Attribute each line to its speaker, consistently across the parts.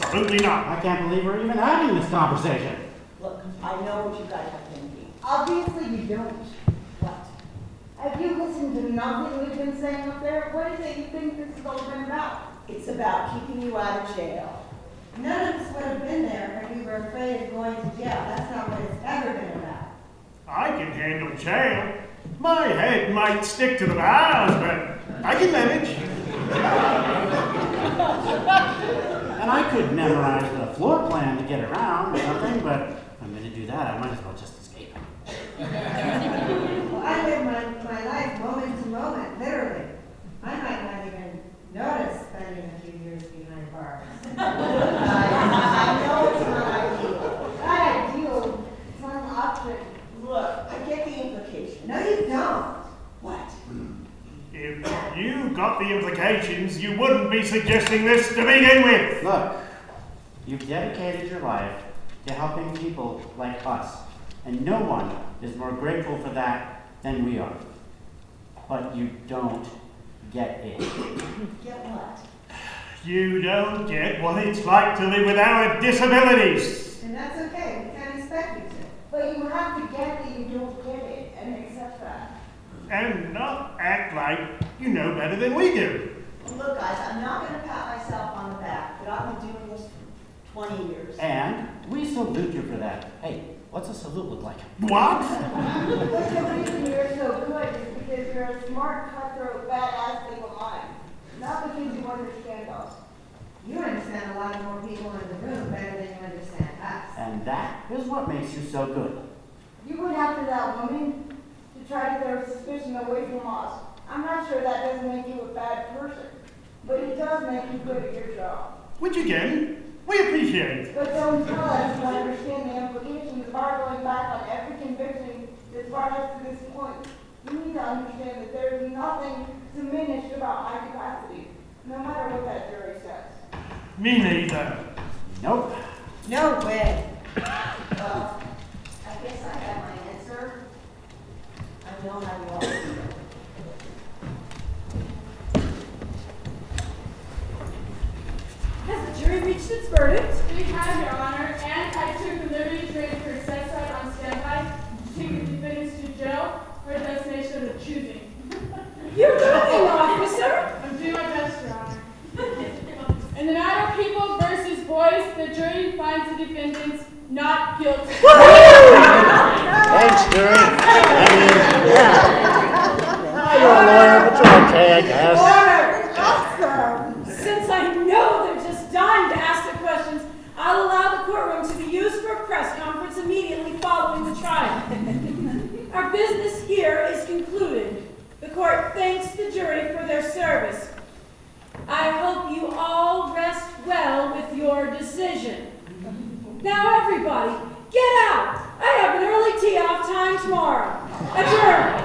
Speaker 1: Absolutely not.
Speaker 2: I can't believe we're even having this conversation.
Speaker 3: Look, I know what you guys are thinking.
Speaker 4: Obviously you don't.
Speaker 3: What?
Speaker 4: Have you listened to nothing we've been saying up there? What is it you think this has all been about?
Speaker 3: It's about keeping you out of jail.
Speaker 5: None of us would have been there if we were afraid of going to jail. That's not what it's ever been about.
Speaker 1: I can handle jail. My head might stick to the bars, but I can manage.
Speaker 2: And I could memorize the floor plan to get around or something, but if I'm going to do that, I might as well just escape.
Speaker 5: Well, I live my life moment to moment, literally. I might not even notice spending a few years behind bars.
Speaker 4: I know it's not ideal. Not ideal. It's not an option.
Speaker 3: Look, I get the implication.
Speaker 5: No, you don't.
Speaker 3: What?
Speaker 1: If you got the implications, you wouldn't be suggesting this to begin with.
Speaker 2: Look, you've dedicated your life to helping people like us, and no one is more grateful for that than we are. But you don't get it.
Speaker 5: Get what?
Speaker 1: You don't get what it's like to live with our disabilities.
Speaker 5: And that's okay. We can't expect you to.
Speaker 4: But you have to get that you don't get it and accept that.
Speaker 1: And not act like you know better than we do.
Speaker 3: Look, guys, I'm not going to pat myself on the back, but I've been doing this for 20 years.
Speaker 2: And we salute you for that. Hey, what's a salute look like?
Speaker 1: What?
Speaker 4: But the reason you're so good is because you're a smart, cutthroat, badass single mind. Not because you understand us.
Speaker 5: You understand a lot more people in the room better than you understand us.
Speaker 2: And that is what makes you so good.
Speaker 4: You went after that woman to try to get her suspicion away from us. I'm not sure that doesn't make you a bad person, but it does make you good at your job.
Speaker 1: Which again, we appreciate.
Speaker 4: But don't tell us you understand the implications of our going back on every conviction that brought us to this point. You need to understand that there is nothing diminished about my capacity, no matter what that jury says.
Speaker 1: Me neither.
Speaker 2: Nope.
Speaker 5: No way.
Speaker 3: Well, I guess I have my answer. I know how you all feel.
Speaker 6: Has the jury reached its verdict?
Speaker 7: We have, Your Honor, and I took the liberty to raise for sex right on standby to take the defendants to jail for a destination of their choosing.
Speaker 6: You're doing, officer!
Speaker 7: I'm doing my best, Your Honor. In the matter of people versus boys, the jury finds the defendants not guilty.
Speaker 2: Thanks, jury. You're a lawyer, but you're okay, I guess.
Speaker 6: Order! Awesome! Since I know they're just dying to ask their questions, I'll allow the courtroom to be used for a press conference immediately following the trial. Our business here is concluded. The court thanks the jury for their service. I hope you all rest well with your decision. Now everybody, get out! I have an early tee-off time tomorrow. Adjourn!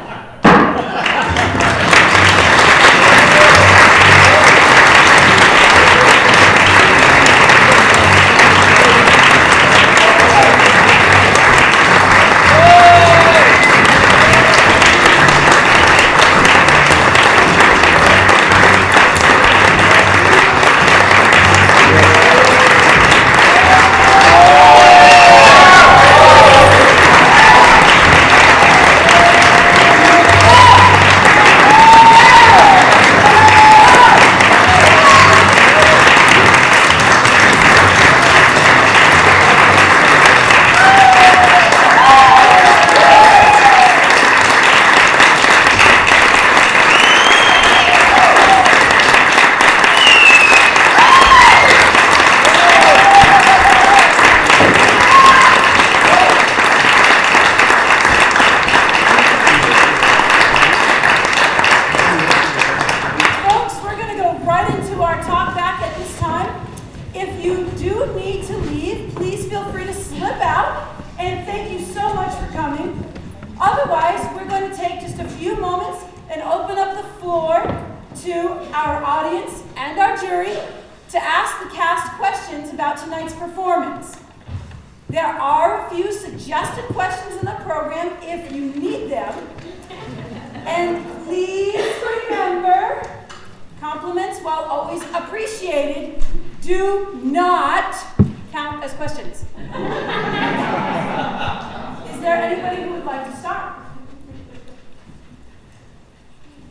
Speaker 6: do not count as questions. Is there anybody who would like to start?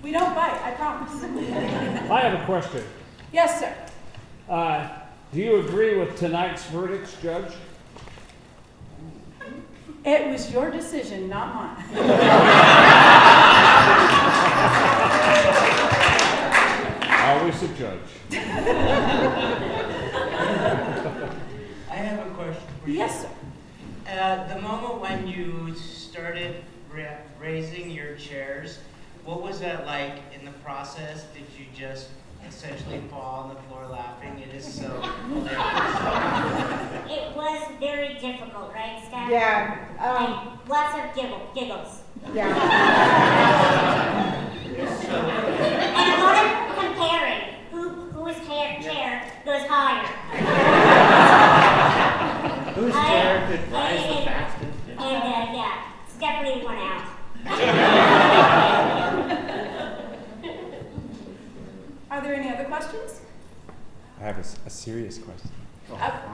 Speaker 6: We don't bite, I promise.
Speaker 8: I have a question.
Speaker 6: Yes, sir.
Speaker 8: Do you agree with tonight's verdicts, Judge?
Speaker 6: It was your decision, not mine.
Speaker 8: Always a judge.
Speaker 9: I have a question for you.
Speaker 6: Yes, sir.
Speaker 9: The moment when you started raising your chairs, what was that like in the process? Did you just essentially fall on the floor laughing? It is so hilarious.
Speaker 10: It was very difficult, right, Steph?
Speaker 4: Yeah,
Speaker 10: Like, lots of giggles.
Speaker 4: yeah.
Speaker 10: And a lot of comparing. Whose chair goes higher?
Speaker 2: Whose chair could rise the fastest?
Speaker 10: And yeah, it's definitely one out.
Speaker 6: Are there any other questions?
Speaker 11: I have a serious question.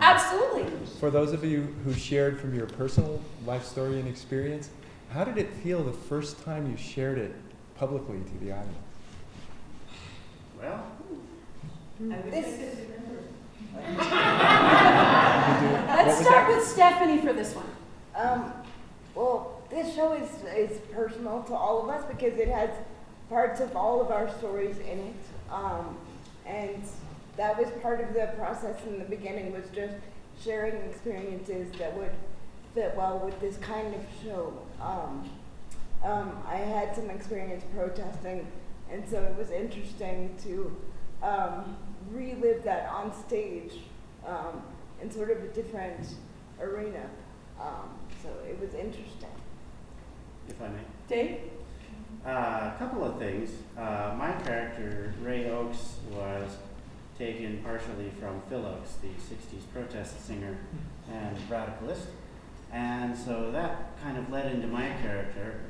Speaker 6: Absolutely.
Speaker 11: For those of you who shared from your personal life story and experience, how did it feel the first time you shared it publicly to the audience?
Speaker 2: Well,
Speaker 6: Let's start with Stephanie for this one.
Speaker 4: Well, this show is personal to all of us because it has parts of all of our stories in it. And that was part of the process in the beginning, was just sharing experiences that would fit well with this kind of show. I had some experience protesting, and so it was interesting to relive that on stage in sort of a different arena. So it was interesting.
Speaker 2: if I may.
Speaker 6: Dave?
Speaker 2: A couple of things. My character, Ray Oakes, was taken partially from Phil Oakes, the 60s protest singer and radicalist. And so that kind of led into my character.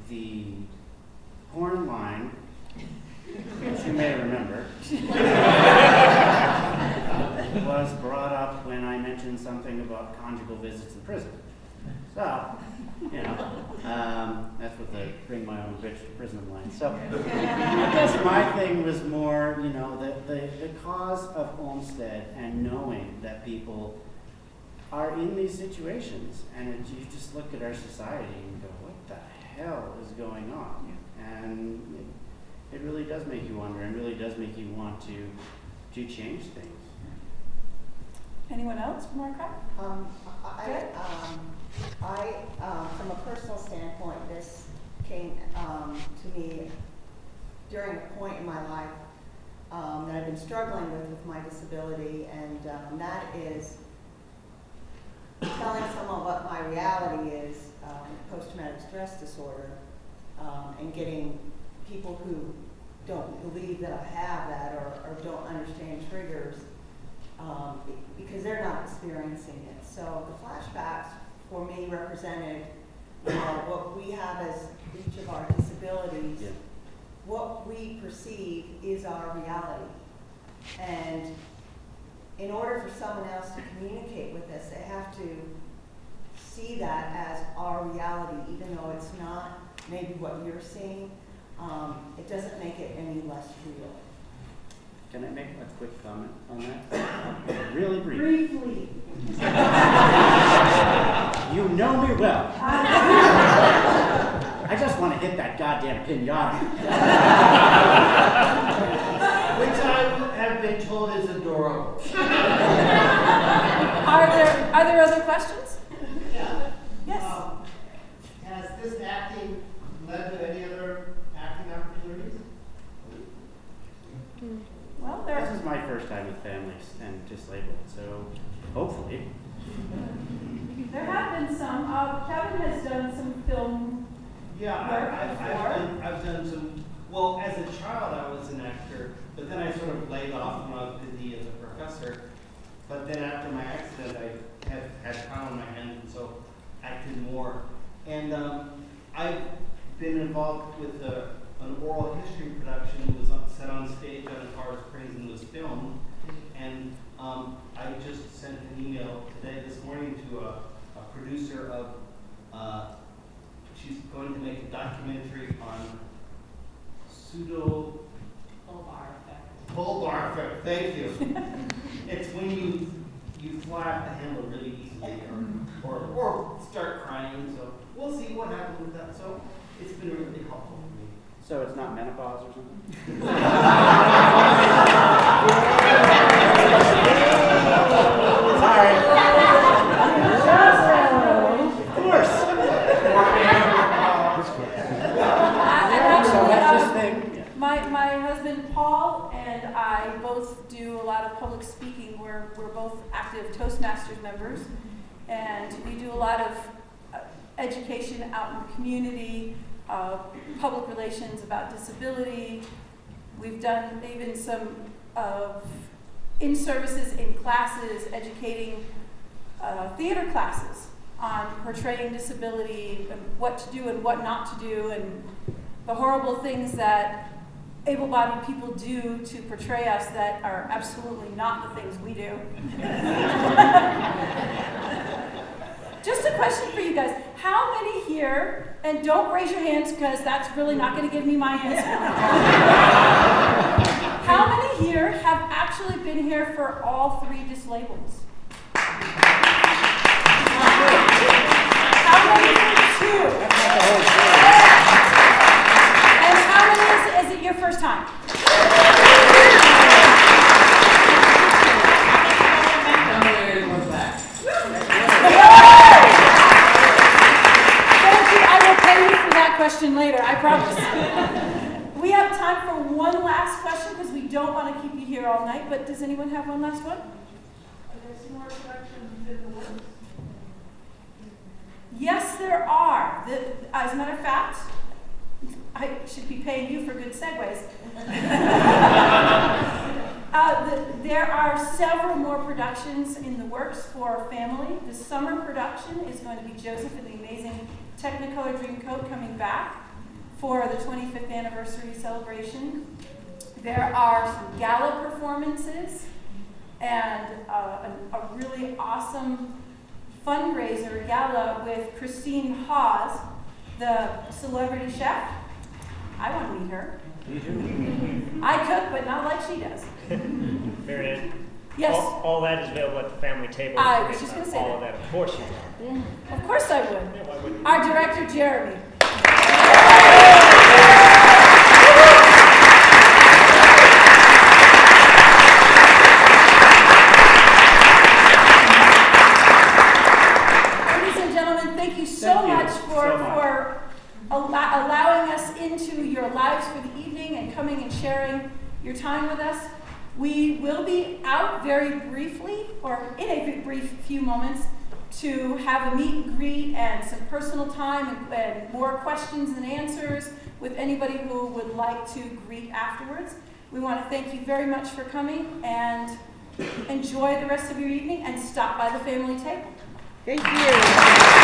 Speaker 2: The porn line, which you may remember, was brought up when I mentioned something about conjugal visits in prison. So, you know, that's what the bring my own bitch to prison line. So, I guess my thing was more, you know, the cause of Olmsted and knowing that people are in these situations, and you just look at our society and go, what the hell is going on? And it really does make you wonder, and really does make you want to change things.
Speaker 6: Anyone else from our crowd?
Speaker 3: From a personal standpoint, this came to me during a point in my life that I've been struggling with my disability, and that is telling someone what my reality is, post-traumatic stress disorder, and getting people who don't believe that I have that or don't understand triggers because they're not experiencing it. So the flashbacks for me represented what we have as each of our disabilities.
Speaker 2: Yeah.
Speaker 3: What we perceive is our reality. And in order for someone else to communicate with us, they have to see that as our reality, even though it's not maybe what you're seeing. It doesn't make it any less real.
Speaker 2: Can I make a quick comment on that? Really brief.
Speaker 6: Briefly.
Speaker 2: You know me well. I just want to hit that goddamn pinata.
Speaker 12: Which I have been told is adorable.
Speaker 6: Are there other questions?
Speaker 12: Yeah.
Speaker 6: Yes.
Speaker 12: Has this acting led to any other acting opportunities?
Speaker 6: Well,
Speaker 2: This is my first time with families and disLabled, so hopefully.
Speaker 6: there have been some. Kevin has done some film.
Speaker 12: Yeah,
Speaker 6: Work
Speaker 12: I've done some. Well, as a child, I was an actor, but then I sort of laid off when I was busy as a professor. But then after my accident, I had time on my hands, and so acted more. And I've been involved with an oral history production that was set on stage on Cars Crazy and was filmed. pseudo bulbar effect. Thank you. It's when you fly off the handle really easily, or start crying. So we'll see what happens with that. So it's been really helpful for me.
Speaker 2: So it's not menopause or something? Sorry. Of course.
Speaker 6: My husband Paul and I both do a lot of public speaking. We're both active Toastmasters members, and we do a lot of education out in the community, public relations about disability. We've done even some in-services in classes, educating theater classes on portraying disability and what to do and what not to do, and the horrible things that able-bodied people do to portray us that are absolutely not the things we do. Just a question for you guys. How many here, and don't raise your hands because that's really not going to give me my answer. How many here have actually been here for all 3 dislabeleds? How many for 2? And how many is it your first time? Question later, I promise. We have time for one last question because we don't want to keep you here all night, but does anyone have one last one?
Speaker 4: Are there some more questions in the works?
Speaker 6: Yes, there are. As a matter of fact, I should be paying you for good segues. There are several more productions in the works for family. The summer production is going to be Joseph and the Amazing Technicolor Dreamcoat coming back for the 25th anniversary celebration. There are some gala performances and a really awesome fundraiser gala with Christine Hawes, the celebrity chef. I want to meet her. I cook, but not like she does.
Speaker 13: Marianne?
Speaker 6: Yes?
Speaker 13: All that is available at the family table.
Speaker 6: I was just going to say
Speaker 13: all of
Speaker 6: that.
Speaker 13: that. Of course you will.
Speaker 6: Of course I would.
Speaker 13: Yeah, why wouldn't you?
Speaker 6: Our director, Jeremy. Ladies and gentlemen, thank you so much for allowing us into your lives for the evening and coming and sharing your time with us. We will be out very briefly, or in a brief few moments, to have a meet and greet and some personal time and more questions and answers with anybody who would like to greet afterwards. We want to thank you very much for coming, and enjoy the rest of your evening, and stop by the family table.
Speaker 3: Thank you.